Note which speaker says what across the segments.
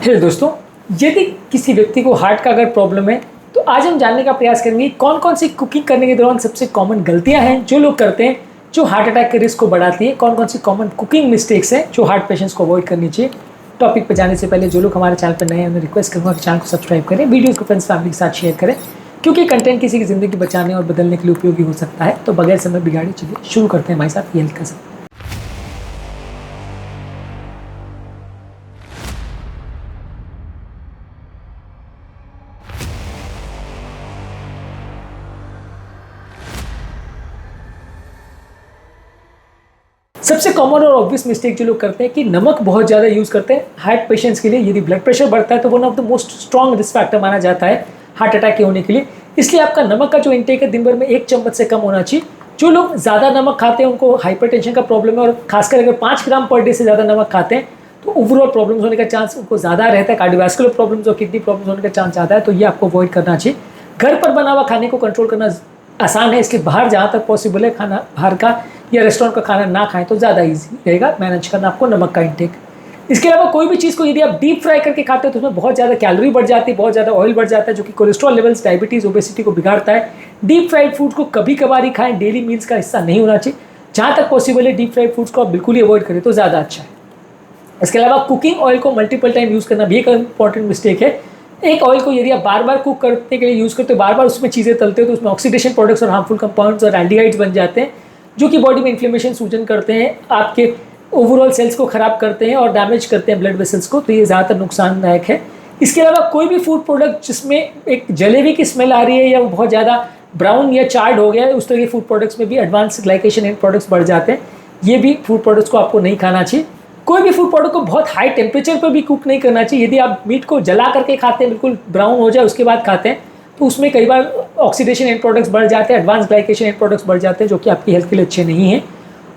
Speaker 1: Hello दोस्तों, यदि किसी व्यक्ति को हार्ट का अगर प्रॉब्लम है तो आज हम जानने का प्रयास करेंगे कौन कौन सी कुकिंग करने के दौरान सबसे कॉमन गलतियां हैं जो लोग करते हैं जो हार्ट अटैक के रिस्क को बढ़ाती है। कौन कौन सी कॉमन कुकिंग मिस्टेक्स हैं जो हार्ट पेशेंट्स को अवॉइड करनी चाहिए। टॉपिक पर जाने से पहले जो लोग हमारे चैनल पर नए हैं उन्हें रिक्वेस्ट करूँगा कि चैनल को सब्सक्राइब करें, वीडियोज़ को फ्रेंड्स फैमिली के साथ शेयर करें क्योंकि कंटेंट किसी की ज़िंदगी बचाने और बदलने के लिए उपयोगी हो सकता है। तो बगैर समय बिगाड़े चलिए शुरू करते हैं हमारे साथ हेल्थ का सब। सबसे कॉमन और ऑब्वियस मिस्टेक जो लोग करते हैं कि नमक बहुत ज़्यादा यूज़ करते हैं हार्ट पेशेंट्स के लिए। यदि ब्लड प्रेशर बढ़ता है तो one of the most strong risk factor माना जाता है हार्ट अटैक के होने के लिए। इसलिए आपका नमक का जो इंटेक है दिन भर में 1 चम्मच से कम होना चाहिए। जो लोग ज़्यादा नमक खाते हैं उनको हाइपरटेंशन का प्रॉब्लम है और खासकर अगर 5 ग्राम पर डे से ज़्यादा नमक खाते हैं तो ओवरऑल प्रॉब्लम्स होने का चांस उनको ज़्यादा रहता है। कार्डियोवैस्कुलर प्रॉब्लम्स और किडनी प्रॉब्लम्स होने का चांस ज़्यादा है, तो ये आपको अवॉइड करना चाहिए। घर पर बना हुआ खाने को कंट्रोल करना आसान है, इसलिए बाहर जहाँ तक पॉसिबल है खाना बाहर का या रेस्टोरेंट का खाना ना खाएं तो ज़्यादा इजी रहेगा मैनेज करना आपको नमक का इंटेक। इसके अलावा कोई भी चीज़ को यदि आप डीप फ्राई करके खाते हो तो उसमें बहुत ज़्यादा कैलोरी बढ़ जाती है, बहुत ज़्यादा ऑयल बढ़ जाता है जो कि कोलेस्ट्रॉल लेवल्स, डायबिटीज़, ओबेसिटी को बिगाड़ता है। डीप फ्राइड फूड को कभी कभार ही खाएं, डेली मील्स का हिस्सा नहीं होना चाहिए। जहाँ तक पॉसिबल है डीप फ्राइड फूड्स को आप बिल्कुल ही अवॉइड करें तो ज़्यादा अच्छा है। इसके अलावा कुकिंग ऑयल को मल्टीपल टाइम यूज़ करना भी एक इंपॉर्टेंट मिस्टेक है। एक ऑयल को यदि आप बार बार कुक करने के लिए यूज़ करते हो, बार बार उसमें चीज़ें तलते हो तो उसमें ऑक्सीडेशन प्रोडक्ट्स और हार्मफुल कंपाउंड्स और एल्डिहाइड्स बन जाते हैं जो कि बॉडी में इन्फ्लेमेशन, सूजन करते हैं, आपके ओवरऑल सेल्स को ख़राब करते हैं और डैमेज करते हैं ब्लड वेसल्स को, तो ये ज़्यादातर नुकसानदायक है। इसके अलावा कोई भी फूड प्रोडक्ट जिसमें एक जलेबी की स्मेल आ रही है या वो बहुत ज़्यादा ब्राउन या चार्ड हो गया है, उस तरह के फूड प्रोडक्ट्स में भी एडवांस ग्लाइकेशन एंड प्रोडक्ट्स बढ़ जाते हैं। ये भी फूड प्रोडक्ट्स को आपको नहीं खाना चाहिए। कोई भी फूड प्रोडक्ट को बहुत हाई टेम्परेचर पर भी कुक नहीं करना चाहिए। यदि आप मीट को जला करके खाते हैं, बिल्कुल ब्राउन हो जाए उसके बाद खाते हैं, तो उसमें कई बार ऑक्सीडेशन एंड प्रोडक्ट्स बढ़ जाते हैं, एडवांस ग्लाइकेशन एंड प्रोडक्ट्स बढ़ जाते हैं जो कि आपकी हेल्थ के लिए अच्छे नहीं हैं।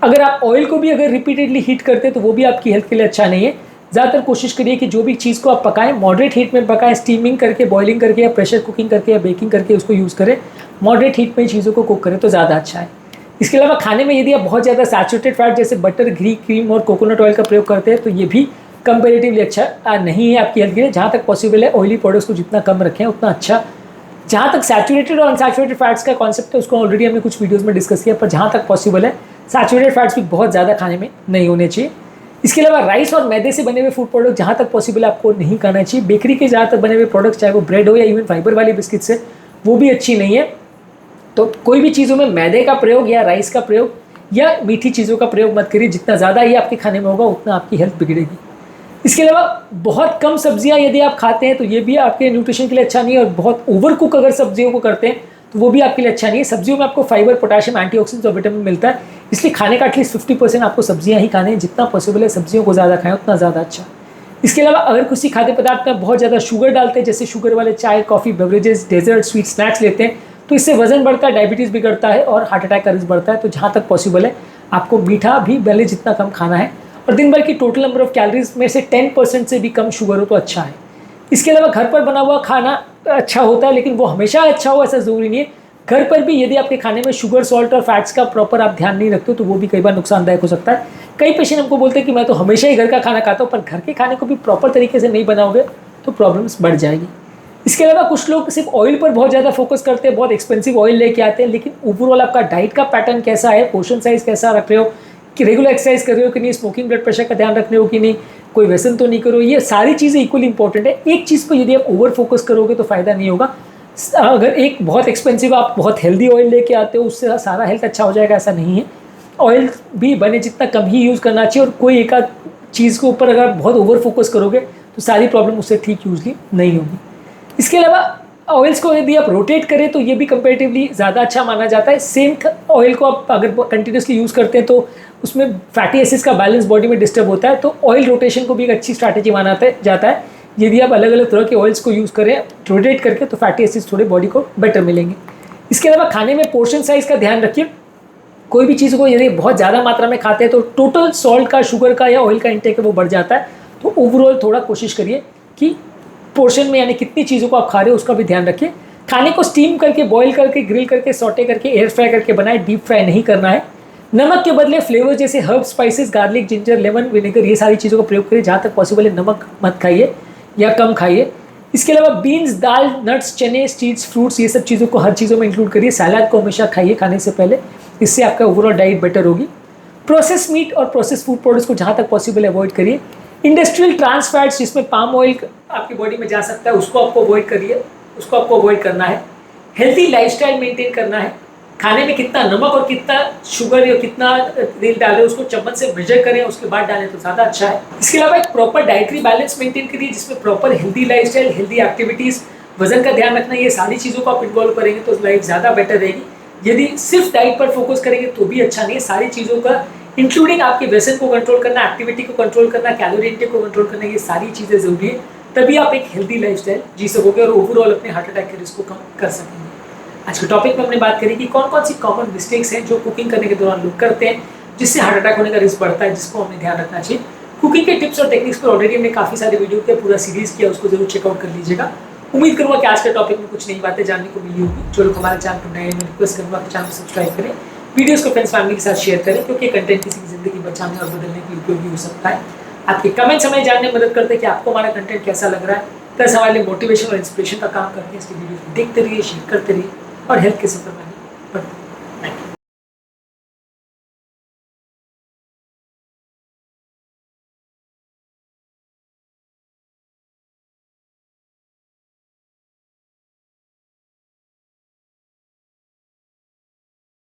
Speaker 1: अगर आप ऑयल को भी अगर रिपीटेडली हीट करते हैं तो वो भी आपकी हेल्थ के लिए अच्छा नहीं है। ज़्यादातर कोशिश करिए कि जो भी चीज़ को आप पकाएं मॉडरेट हीट में पकाएं, स्टीमिंग करके, बॉइलिंग करके या प्रेशर कुकिंग करके या बेकिंग करके उसको यूज़ करें। मॉडरेट हीट में चीज़ों को कुक करें तो ज़्यादा अच्छा है। इसके अलावा खाने में यदि आप बहुत ज़्यादा सैचुरेटेड फैट जैसे बटर, घी, क्रीम और कोकोनट ऑयल का प्रयोग करते हैं तो ये भी कंपेरेटिवली अच्छा नहीं है आपकी हेल्थ के लिए। जहाँ तक पॉसिबल है ऑयली प्रोडक्ट्स को जितना कम रखें उतना अच्छा। जहाँ तक सैचुरेटेड और अनसैचुरेटेड फैट्स का कॉन्सेप्ट है उसको ऑलरेडी हमने कुछ वीडियोज़ में डिस्कस किया, पर जहाँ तक पॉसिबल है सैचुरेटेड फैट्स भी बहुत ज़्यादा खाने में नहीं होने चाहिए। इसके अलावा राइस और मैदे से बने हुए फूड प्रोडक्ट जहाँ तक पॉसिबल आपको नहीं खाना चाहिए। बेकरी के ज़्यादातर बने हुए प्रोडक्ट्स चाहे वो ब्रेड हो या इवन फाइबर वाली बिस्किट्स है वो भी अच्छी नहीं है। तो कोई भी चीज़ों में मैदे का प्रयोग या राइस का प्रयोग या मीठी चीज़ों का प्रयोग मत करिए। जितना ज़्यादा ही आपके खाने में होगा उतना आपकी हेल्थ बिगड़ेगी। इसके अलावा बहुत कम सब्जियां यदि आप खाते हैं तो ये भी आपके न्यूट्रिशन के लिए अच्छा नहीं है। और बहुत ओवर कुक अगर सब्जियों को करते हैं तो वो भी आपके लिए अच्छा नहीं है। सब्जियों में आपको फाइबर, पोटेशियम, एंटीऑक्सीडेंट्स और विटामिन मिलता है, इसलिए खाने का एटलीस्ट 50% आपको सब्जियां ही खाने हैं। जितना पॉसिबल है सब्जियों को ज़्यादा खाएं उतना ज़्यादा अच्छा। इसके अलावा अगर किसी खाद्य पदार्थ में बहुत ज़्यादा शुगर डालते हैं, जैसे शुगर वाले चाय, coffee, beverages, dessert, sweet snacks लेते हैं, तो इससे वजन बढ़ता है, डायबिटीज़ बिगड़ता है और हार्ट अटैक का रिस्क बढ़ता है। तो जहाँ तक पॉसिबल है आपको मीठा भी भले जितना कम खाना है और दिन भर की टोटल नंबर ऑफ कैलोरीज में से 10% से भी कम शुगर हो तो अच्छा है। इसके अलावा घर पर बना हुआ खाना अच्छा होता है, लेकिन वो हमेशा अच्छा हो ऐसा ज़रूरी नहीं है। घर पर भी यदि आपके खाने में शुगर, सॉल्ट और फैट्स का प्रॉपर आप ध्यान नहीं रखते हो तो वो भी कई बार नुकसानदायक हो सकता है। कई पेशेंट हमको बोलते हैं कि मैं तो हमेशा ही घर का खाना खाता हूँ, पर घर के खाने को भी प्रॉपर तरीके से नहीं बनाओगे तो प्रॉब्लम्स बढ़ जाएगी। इसके अलावा कुछ लोग सिर्फ ऑयल पर बहुत ज़्यादा फोकस करते हैं, बहुत एक्सपेंसिव ऑयल लेके आते हैं, लेकिन ओवरऑल आपका डाइट का पैटर्न कैसा है, पोर्शन साइज कैसा रख रहे हो, कि रेगुलर एक्सरसाइज कर रहे हो कि नहीं, स्मोकिंग, ब्लड प्रेशर का ध्यान रख रहे हो कि नहीं, कोई व्यसन तो नहीं करो, ये सारी चीज़ें इक्वली इंपॉर्टेंट है। एक चीज़ को यदि आप ओवर फोकस करोगे तो फ़ायदा नहीं होगा। अगर एक बहुत एक्सपेंसिव आप बहुत हेल्दी ऑयल लेके आते हो उससे सारा हेल्थ अच्छा हो जाएगा ऐसा नहीं है। ऑयल भी बने जितना कम ही यूज़ करना चाहिए और कोई एक आध चीज़ के ऊपर अगर बहुत ओवर फोकस करोगे तो सारी प्रॉब्लम उससे ठीक यूजली नहीं होगी। इसके अलावा ऑयल्स को यदि आप रोटेट करें तो ये भी कंपेरेटिवली ज़्यादा अच्छा माना जाता है। सेम ऑयल को आप अगर कंटिन्यूसली यूज़ करते हैं तो उसमें फैटी एसिड्स का बैलेंस बॉडी में डिस्टर्ब होता है, तो ऑयल रोटेशन को भी एक अच्छी स्ट्रैटेजी माना जाता है। यदि आप अलग अलग तरह के ऑयल्स को यूज़ करें रोटेट करके तो फैटी एसिड्स थोड़े बॉडी को बेटर मिलेंगे। इसके अलावा खाने में पोर्शन साइज़ का ध्यान रखिए। कोई भी चीज़ को यदि बहुत ज़्यादा मात्रा में खाते हैं तो टोटल सॉल्ट का, शुगर का या ऑयल का इंटेक है वो बढ़ जाता है। तो ओवरऑल थोड़ा कोशिश करिए कि पोर्शन में यानी कितनी चीज़ों को आप खा रहे हो उसका भी ध्यान रखिए। खाने को स्टीम करके, बॉईल करके, ग्रिल करके, सॉटे करके, एयर फ्राई करके बनाए, डीप फ्राई नहीं करना है। नमक के बदले फ्लेवर जैसे herb, spices, garlic, ginger, lemon, vinegar ये सारी चीज़ों का प्रयोग करिए। जहाँ तक पॉसिबल है नमक मत खाइए। या कम खाइए। इसके अलावा बीन्स, दाल, नट्स, चने, सीड्स, फ्रूट्स, ये सब चीज़ों को हर चीज़ों में इंक्लूड करिए। सलाद को हमेशा खाइए खाने से पहले, इससे आपका ओवरऑल डाइट बेटर होगी। प्रोसेस मीट और प्रोसेस फूड प्रोडक्ट्स को जहाँ तक पॉसिबल अवॉइड करिए। इंडस्ट्रियल ट्रांस फैट्स जिसमें पाम ऑयल आपकी बॉडी में जा सकता है, उसको आपको अवॉइड करिए, उसको आपको अवॉइड करना है। हेल्थी लाइफस्टाइल मेंटेन करना है। खाने में कितना नमक और कितना शुगर या कितना तेल डालें उसको चम्मच से मेजर करें, उसके बाद डालें तो ज़्यादा अच्छा है। इसके अलावा एक प्रॉपर डाइटरी बैलेंस मेंटेन करिए, जिसमें proper healthy lifestyle, healthy activities, वजन का ध्यान रखना, ये सारी चीज़ों को आप इन्वॉल्व करेंगे तो लाइफ ज़्यादा बेटर रहेगी। यदि सिर्फ डाइट पर फोकस करेंगे तो भी अच्छा नहीं है, सारी चीज़ों का इंक्लूडिंग आपके व्यसन को कंट्रोल करना, एक्टिविटी को कंट्रोल करना, कैलोरी इंटेक को कंट्रोल करना, ये सारी चीज़ें ज़रूरी है। तभी आप एक हेल्दी लाइफस्टाइल जी सकोगे और ओवरऑल अपने हार्ट अटैक के रिस्क को कम कर सकेंगे। आज के टॉपिक में हमने बात करी कि कौन कौन सी कॉमन मिस्टेक्स हैं जो कुकिंग करने के दौरान लोग करते हैं, जिससे हार्ट अटैक होने का रिस्क बढ़ता है, जिसको हमें ध्यान रखना चाहिए। कुकिंग के टिप्स और टेक्निक्स पर ऑलरेडी हमने काफ़ी सारे वीडियो पे पूरा सीरीज किया, उसको जरूर चेकआउट कर लीजिएगा। उम्मीद करूँगा कि आज के टॉपिक में कुछ नई बातें जानने को मिली होगी। जो लोग हमारे चैनल पर नए हैं, मैं रिक्वेस्ट करूँगा कि चैनल को सब्सक्राइब करें, वीडियोस को फ्रेंड्स फैमिली के साथ शेयर करें, क्योंकि कंटेंट किसी की जिंदगी बचाने और बदलने के लिए उपयोगी हो सकता है। आपके कमेंट्स हमें जानने में मदद करते हैं कि आपको हमारा कंटेंट कैसा लग रहा है, प्लस हमारे लिए मोटिवेशन और इंस्पिरेशन का काम करते हैं। इसकी वीडियो देखते रहिए, शेयर करते रहिए और हेल्थ के सफर में